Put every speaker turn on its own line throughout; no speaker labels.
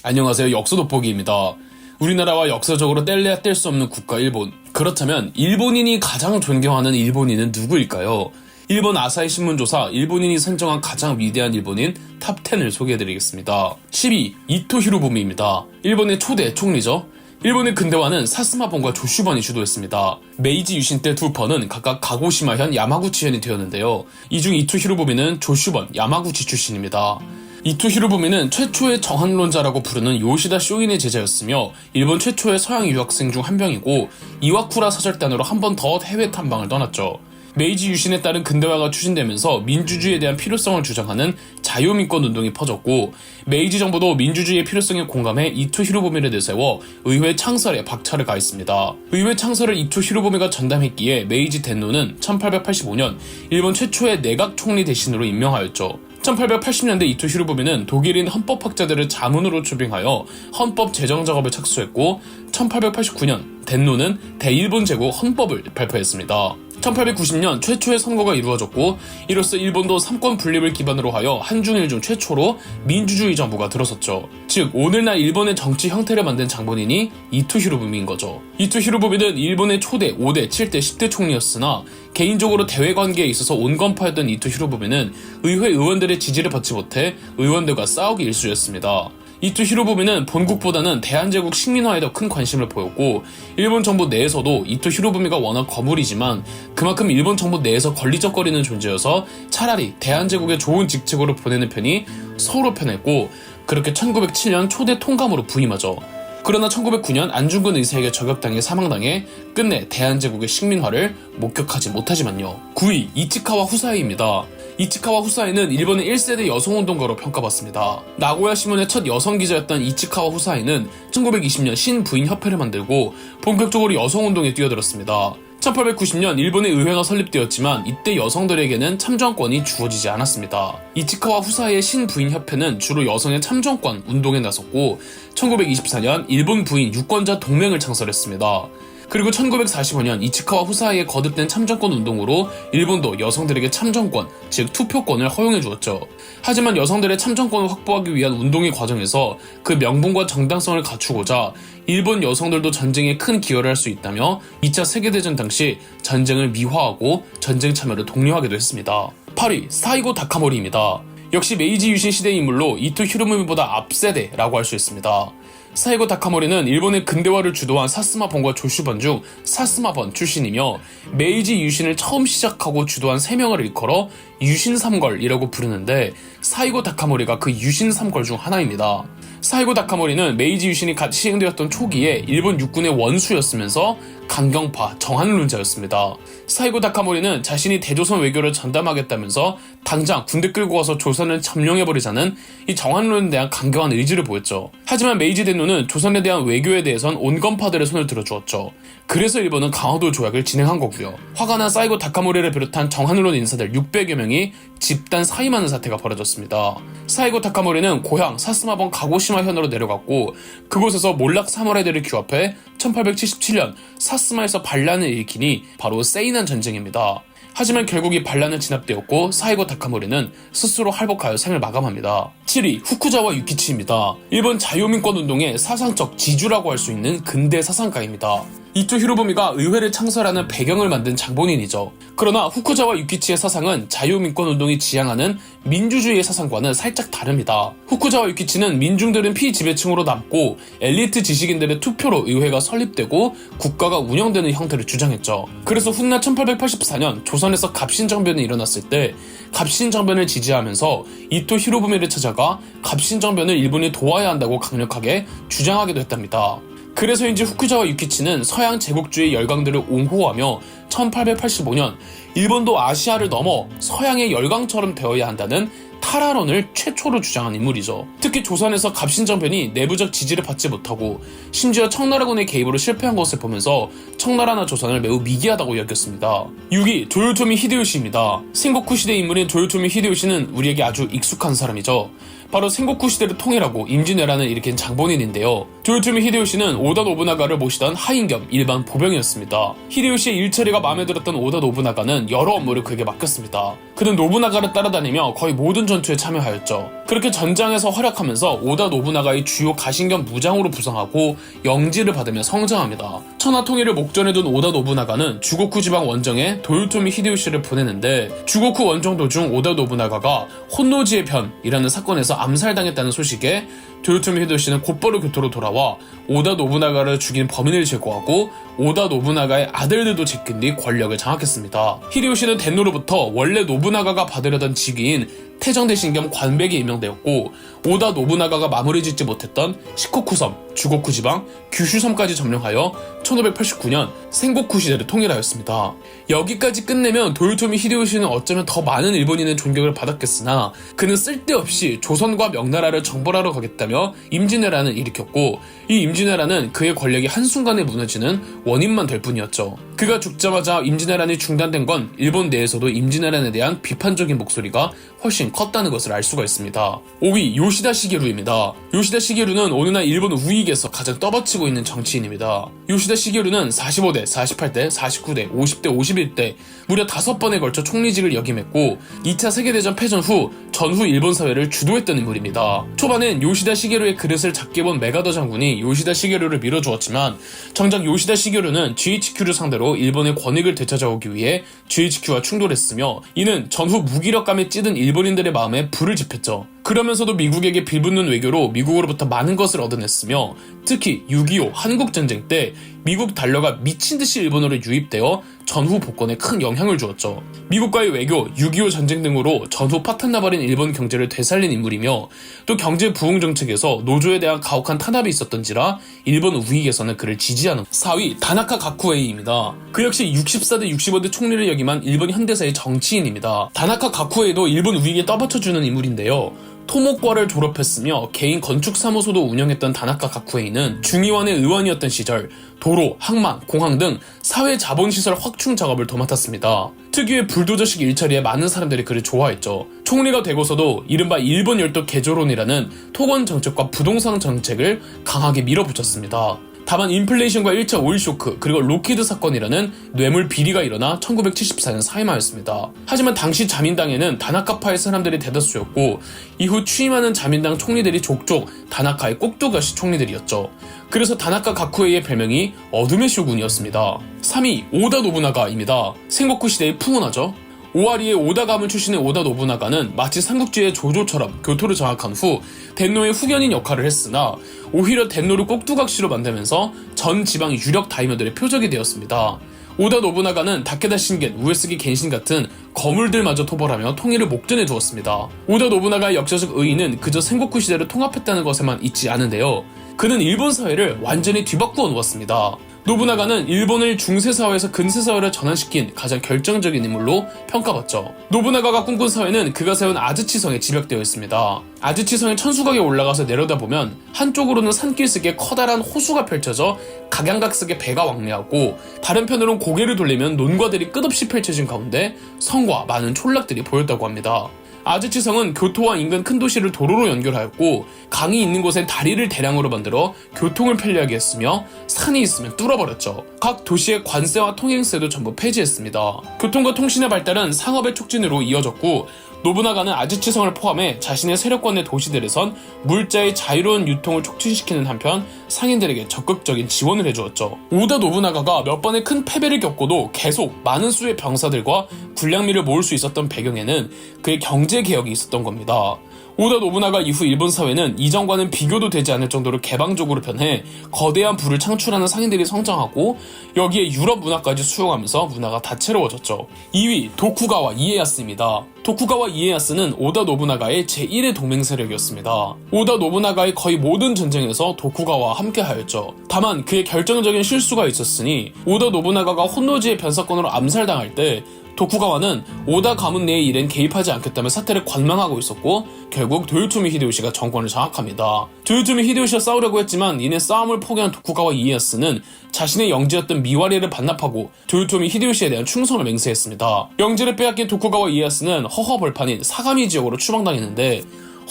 안녕하세요. 역사 돋보기입니다. 우리나라와 역사적으로 뗄래야 뗄 수 없는 국가 일본. 그렇다면 일본인이 가장 존경하는 일본인은 누구일까요? 일본 아사히 신문조사 일본인이 선정한 가장 위대한 일본인 탑10을 소개해드리겠습니다. 10위 이토 히로부미입니다. 일본의 초대 총리죠. 일본의 근대화는 사스마본과 조슈번이 주도했습니다. 메이지 유신 때 두 번은 각각 가고시마현, 야마구치현이 되었는데요. 이 중 이토 히로부미는 조슈번, 야마구치 출신입니다. 이토 히로부미는 최초의 정한론자라고 부르는 요시다 쇼인의 제자였으며 일본 최초의 서양 유학생 중 한 명이고 이와쿠라 사절단으로 한 번 더 해외 탐방을 떠났죠. 메이지 유신에 따른 근대화가 추진되면서 민주주의에 대한 필요성을 주장하는 자유민권 운동이 퍼졌고 메이지 정부도 민주주의의 필요성에 공감해 이토 히로부미를 내세워 의회 창설에 박차를 가했습니다. 의회 창설을 이토 히로부미가 전담했기에 메이지 덴노는 1885년 일본 최초의 내각 총리 대신으로 임명하였죠. 1880년대 이토 히로부미는 독일인 헌법학자들을 자문으로 초빙하여 헌법 제정 작업에 착수했고 1889년 덴노는 대일본 제국 헌법을 발표했습니다. 1890년 최초의 선거가 이루어졌고 이로써 일본도 삼권 분립을 기반으로 하여 한중일 중 최초로 민주주의 정부가 들어섰죠. 즉 오늘날 일본의 정치 형태를 만든 장본인이 이토 히로부미인 거죠. 이토 히로부미는 일본의 초대 5대, 7대, 10대 총리였으나 개인적으로 대외관계에 있어서 온건파였던 이토 히로부미는 의회 의원들의 지지를 받지 못해 의원들과 싸우기 일쑤였습니다. 이토 히로부미는 본국보다는 대한제국 식민화에 더 큰 관심을 보였고 일본 정부 내에서도 이토 히로부미가 워낙 거물이지만 그만큼 일본 정부 내에서 걸리적거리는 존재여서 차라리 대한제국에 좋은 직책으로 보내는 편이 서로 편했고 그렇게 1907년 초대 통감으로 부임하죠. 그러나 1909년 안중근 의사에게 저격당해 사망당해 끝내 대한제국의 식민화를 목격하지 못하지만요. 9위 이치카와 후사에입니다. 이치카와 후사에는 일본의 1세대 여성운동가로 평가받습니다. 나고야 신문의 첫 여성 기자였던 이치카와 후사에는 1920년 신부인협회를 만들고 본격적으로 여성운동에 뛰어들었습니다. 1890년 일본의 의회가 설립되었지만 이때 여성들에게는 참정권이 주어지지 않았습니다. 이치카와 후사의 신부인협회는 주로 여성의 참정권 운동에 나섰고 1924년 일본 부인 유권자 동맹을 창설했습니다. 그리고 1945년 이치카와 후사이의 거듭된 참정권 운동으로 일본도 여성들에게 참정권, 즉 투표권을 허용해 주었죠. 하지만 여성들의 참정권을 확보하기 위한 운동의 과정에서 그 명분과 정당성을 갖추고자 일본 여성들도 전쟁에 큰 기여를 할 수 있다며 2차 세계대전 당시 전쟁을 미화하고 전쟁 참여를 독려하기도 했습니다. 8위 사이고 다카모리입니다. 역시 메이지 유신 시대의 인물로 이토 히로부미보다 앞세대라고 할 수 있습니다. 사이고 다카모리는 일본의 근대화를 주도한 사스마본과 조슈번 중 사스마번 출신이며 메이지 유신을 처음 시작하고 주도한 3명을 일컬어 유신3걸이라고 부르는데 사이고 다카모리가 그 유신3걸 중 하나입니다. 사이고 다카모리는 메이지 유신이 같이 시행되었던 초기에 일본 육군의 원수였으면서 강경파, 정한론자였습니다. 사이고 다카모리는 자신이 대조선 외교를 전담하겠다면서 당장 군대 끌고 와서 조선을 점령해버리자는 이 정한론에 대한 강경한 의지를 보였죠. 하지만 메이지 덴노는 조선에 대한 외교에 대해선 온건파들의 손을 들어주었죠. 그래서 일본은 강화도 조약을 진행한 거고요. 화가 난 사이고 다카모리를 비롯한 정한론 인사들 600여 명이 집단 사임하는 사태가 벌어졌습니다. 사이고 다카모리는 고향 사스마본 가고시마현으로 내려갔고 그곳에서 몰락 사무라이들을 규합해 1877년 사스마에서 반란을 일으키니 바로 세이난 전쟁입니다. 하지만 결국 이 반란은 진압되었고 사이고 다카모리는 스스로 할복하여 생을 마감합니다. 7위 후쿠자와 유키치입니다. 일본 자유민권 운동의 사상적 지주라고 할 수 있는 근대 사상가입니다. 이토 히로부미가 의회를 창설하는 배경을 만든 장본인이죠. 그러나 후쿠자와 유키치의 사상은 자유민권운동이 지향하는 민주주의의 사상과는 살짝 다릅니다. 후쿠자와 유키치는 민중들은 피지배층으로 남고 엘리트 지식인들의 투표로 의회가 설립되고 국가가 운영되는 형태를 주장했죠. 그래서 훗날 1884년 조선에서 갑신정변이 일어났을 때 갑신정변을 지지하면서 이토 히로부미를 찾아가 갑신정변을 일본이 도와야 한다고 강력하게 주장하기도 했답니다. 그래서인지 후쿠자와 유키치는 서양 제국주의 열강들을 옹호하며 1885년 일본도 아시아를 넘어 서양의 열강처럼 되어야 한다는 타라론을 최초로 주장한 인물이죠. 특히 조선에서 갑신정변이 내부적 지지를 받지 못하고 심지어 청나라군의 개입으로 실패한 것을 보면서 청나라나 조선을 매우 미개하다고 여겼습니다. 6위 도요토미 히데요시입니다. 생고쿠 시대 인물인 도요토미 히데요시는 우리에게 아주 익숙한 사람이죠. 바로 생고쿠 시대를 통일하고 임진왜란을 일으킨 장본인인데요. 도요토미 히데요시는 오다 노부나가를 모시던 하인 겸 일반 보병이었습니다. 히데요시의 일처리가 마음에 들었던 오다 노부나가는 여러 업무를 그에게 맡겼습니다. 그는 노부나가를 따라다니며 거의 모든 전투에 참여하였죠. 그렇게 전장에서 활약하면서 오다 노부나가의 주요 가신겸 무장으로 부상하고 영지를 받으며 성장합니다. 천하 통일을 목전에 둔 오다 노부나가는 주고쿠 지방 원정에 도요토미 히데요시를 보내는데 주고쿠 원정 도중 오다 노부나가가 혼노지의 변이라는 사건에서 암살당했다는 소식에 도요토미 히데요시는 곧바로 교토로 돌아와 오다 노부나가를 죽인 범인을 제거하고 오다 노부나가의 아들들도 제낀 뒤 권력을 장악했습니다. 히데요시는 덴노로부터 원래 노부나가가 받으려던 직위인 태정대신 겸 관백이 임명되었고 오다 노부나가가 마무리 짓지 못했던 시코쿠섬, 주고쿠 지방, 규슈섬까지 점령하여 1589년 생고쿠 시대를 통일하였습니다. 여기까지 끝내면 도요토미 히데요시는 어쩌면 더 많은 일본인의 존경을 받았겠으나 그는 쓸데없이 조선과 명나라를 정벌하러 가겠다며 임진왜란을 일으켰고 이 임진왜란은 그의 권력이 한순간에 무너지는 원인만 될 뿐이었죠. 그가 죽자마자 임진왜란이 중단된 건 일본 내에서도 임진왜란에 대한 비판적인 목소리가 훨씬 컸다는 것을 알 수가 있습니다. 5위 요시다 시게루입니다. 요시다 시게루는 오늘날 일본 우익에서 가장 떠받치고 있는 정치인입니다. 요시다 시게루는 45대, 48대, 49대, 50대, 51대 무려 5번에 걸쳐 총리직을 역임했고 2차 세계대전 패전 후 전후 일본 사회를 주도했던 인물입니다. 초반엔 요시다 시게루의 그릇을 작게 본 메가더 장군이 요시다 시게루를 밀어주었지만 정작 요시다 시게루는 GHQ를 상대로 일본의 권익을 되찾아오기 위해 GHQ와 충돌했으며 이는 전후 무기력감에 찌든 일본인들의 마음에 불을 지폈죠. 그러면서도 미국에게 빌붙는 외교로 미국으로부터 많은 것을 얻어냈으며 특히 6.25 한국전쟁 때 미국 달러가 미친듯이 일본으로 유입되어 전후 복권에 큰 영향을 주었죠. 미국과의 외교, 6.25 전쟁 등으로 전후 파탄나버린 일본 경제를 되살린 인물이며 또 경제 부흥 정책에서 노조에 대한 가혹한 탄압이 있었던지라 일본 우익에서는 그를 지지하는 4위 다나카 가쿠에이입니다. 그 역시 64대 65대 총리를 역임한 일본 현대사의 정치인입니다. 다나카 가쿠에이도 일본 우익에 떠받쳐주는 인물인데요. 토목과를 졸업했으며 개인 건축사무소도 운영했던 다나카 가쿠에이는 중의원의 의원이었던 시절 도로, 항만, 공항 등 사회 자본시설 확충 작업을 도맡았습니다. 특유의 불도저식 일처리에 많은 사람들이 그를 좋아했죠. 총리가 되고서도 이른바 일본 열도 개조론이라는 토건 정책과 부동산 정책을 강하게 밀어붙였습니다. 다만 인플레이션과 1차 오일 쇼크 그리고 로키드 사건이라는 뇌물 비리가 일어나 1974년 사임하였습니다. 하지만 당시 자민당에는 다나카파의 사람들이 대다수였고 이후 취임하는 자민당 총리들이 족족 다나카의 꼭두가시 총리들이었죠. 그래서 다나카 가쿠에이의 별명이 어둠의 쇼군이었습니다. 3위 오다 노부나가입니다. 생고쿠 시대의 풍운하죠. 오와리의 오다 가문 출신의 오다 노부나가는 마치 삼국지의 조조처럼 교토를 장악한 후 덴노의 후견인 역할을 했으나 오히려 덴노를 꼭두각시로 만들면서 전 지방 유력 다이머들의 표적이 되었습니다. 오다 노부나가는 다케다 신겐, 우에스기 겐신 같은 거물들마저 토벌하며 통일을 목전에 두었습니다. 오다 노부나가의 역사적 의의는 그저 생고쿠 시대를 통합했다는 것에만 있지 않은데요. 그는 일본 사회를 완전히 뒤바꾸어 놓았습니다. 노부나가는 일본을 중세사회에서 근세사회로 전환시킨 가장 결정적인 인물로 평가받죠. 노부나가가 꿈꾼 사회는 그가 세운 아즈치성에 집약되어 있습니다. 아즈치성의 천수각에 올라가서 내려다보면 한쪽으로는 산길속에 커다란 호수가 펼쳐져 각양각색의 배가 왕래하고 다른 편으로는 고개를 돌리면 논과들이 끝없이 펼쳐진 가운데 성과 많은 촌락들이 보였다고 합니다. 아즈치성은 교토와 인근 큰 도시를 도로로 연결하였고 강이 있는 곳엔 다리를 대량으로 만들어 교통을 편리하게 했으며 산이 있으면 뚫어버렸죠. 각 도시의 관세와 통행세도 전부 폐지했습니다. 교통과 통신의 발달은 상업의 촉진으로 이어졌고 노부나가는 아즈치성을 포함해 자신의 세력권의 도시들에선 물자의 자유로운 유통을 촉진시키는 한편 상인들에게 적극적인 지원을 해주었죠. 오다 노부나가가 몇 번의 큰 패배를 겪고도 계속 많은 수의 병사들과 군량미를 모을 수 있었던 배경에는 그의 경제개혁이 있었던 겁니다. 오다 노부나가 이후 일본 사회는 이전과는 비교도 되지 않을 정도로 개방적으로 변해 거대한 부를 창출하는 상인들이 성장하고 여기에 유럽 문화까지 수용하면서 문화가 다채로워졌죠. 2위 도쿠가와 이에야스입니다. 도쿠가와 이에야스는 오다 노부나가의 제1의 동맹 세력이었습니다. 오다 노부나가의 거의 모든 전쟁에서 도쿠가와와 함께하였죠. 다만 그의 결정적인 실수가 있었으니 오다 노부나가가 혼노지의 변사건으로 암살당할 때 도쿠가와는 오다 가문 내의 일엔 개입하지 않겠다며 사태를 관망하고 있었고 결국 도요토미 히데요시가 정권을 장악합니다. 도요토미 히데요시와 싸우려고 했지만 이내 싸움을 포기한 도쿠가와 이에야스는 자신의 영지였던 미와리를 반납하고 도요토미 히데요시에 대한 충성을 맹세했습니다. 영지를 빼앗긴 도쿠가와 이에야스는 허허벌판인 사가미 지역으로 추방당했는데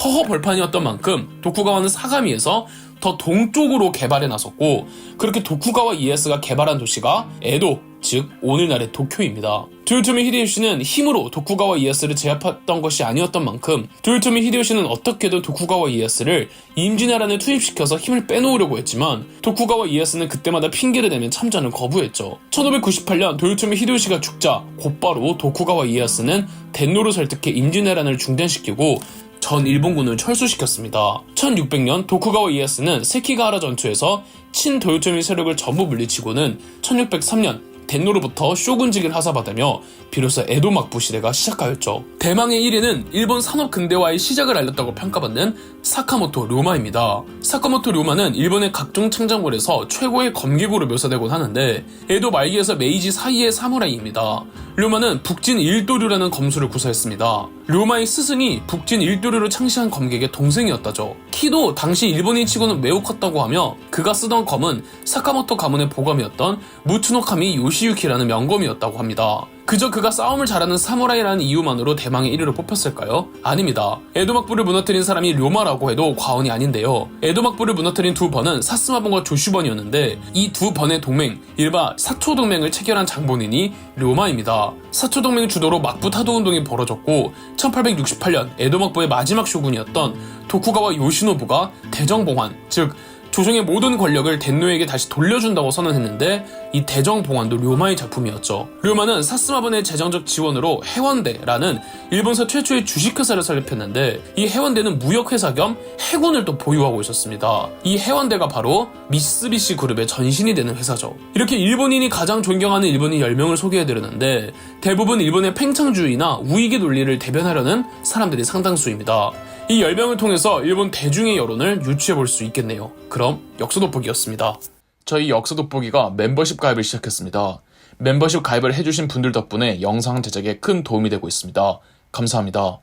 허허벌판이었던 만큼 도쿠가와는 사가미에서 더 동쪽으로 개발에 나섰고 그렇게 도쿠가와 이에야스가 개발한 도시가 에도, 즉 오늘날의 도쿄입니다. 도요토미 히데요시는 힘으로 도쿠가와 이에야스를 제압했던 것이 아니었던 만큼 도요토미 히데요시는 어떻게든 도쿠가와 이에야스를 임진왜란에 투입시켜서 힘을 빼놓으려고 했지만 도쿠가와 이에야스는 그때마다 핑계를 대며 참전을 거부했죠. 1598년 도요토미 히데요시가 죽자 곧바로 도쿠가와 이에야스는 덴노를 설득해 임진왜란을 중단시키고 전 일본군을 철수시켰습니다. 1600년 도쿠가와 이에야스는 세키가하라 전투에서 친 도요토미 세력을 전부 물리치고는 1603년 덴노로부터 쇼군직을 하사받으며 비로소 에도 막부 시대가 시작하였죠. 대망의 1위는 일본 산업 근대화의 시작을 알렸다고 평가받는 사카모토 료마입니다. 사카모토 료마는 일본의 각종 창작물에서 최고의 검객으로 묘사되곤 하는데 에도 말기에서 메이지 사이의 사무라이입니다. 료마는 북진 일도류라는 검수를 구사했습니다. 료마의 스승이 북진 일도류를 창시한 검객의 동생이었다죠. 키도 당시 일본인 치고는 매우 컸다고 하며 그가 쓰던 검은 사카모토 가문의 보검이었던 무츠노카미 요시유키라는 명검이었다고 합니다. 그저 그가 싸움을 잘하는 사무라이라는 이유만으로 대망의 1위로 뽑혔을까요? 아닙니다. 에도 막부를 무너뜨린 사람이 료마라고 해도 과언이 아닌데요. 에도 막부를 무너뜨린 두 번은 사스마번과 조슈번이었는데 이 두 번의 동맹, 이른바 사초 동맹을 체결한 장본인이 료마입니다. 사초 동맹 주도로 막부 타도 운동이 벌어졌고 1868년 에도 막부의 마지막 쇼군이었던 도쿠가와 요시노부가 대정봉환, 즉 조정의 모든 권력을 덴노에게 다시 돌려준다고 선언했는데 이 대정봉환도 료마의 작품이었죠. 료마는 사스마번의 재정적 지원으로 해원대라는 일본서 최초의 주식회사를 설립했는데 이 해원대는 무역회사 겸 해군을 또 보유하고 있었습니다. 이 해원대가 바로 미쓰비시 그룹의 전신이 되는 회사죠. 이렇게 일본인이 가장 존경하는 일본인 10명을 소개해드렸는데 대부분 일본의 팽창주의나 우익의 논리를 대변하려는 사람들이 상당수입니다. 이 10명을 통해서 일본 대중의 여론을 유추해볼 수 있겠네요. 그럼 역사돋보기였습니다. 저희 역사돋보기가 멤버십 가입을 시작했습니다. 멤버십 가입을 해주신 분들 덕분에 영상 제작에 큰 도움이 되고 있습니다. 감사합니다.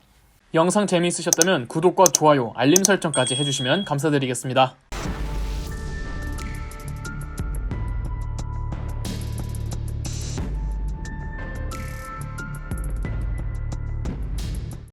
영상 재미있으셨다면 구독과 좋아요, 알림 설정까지 해주시면 감사드리겠습니다.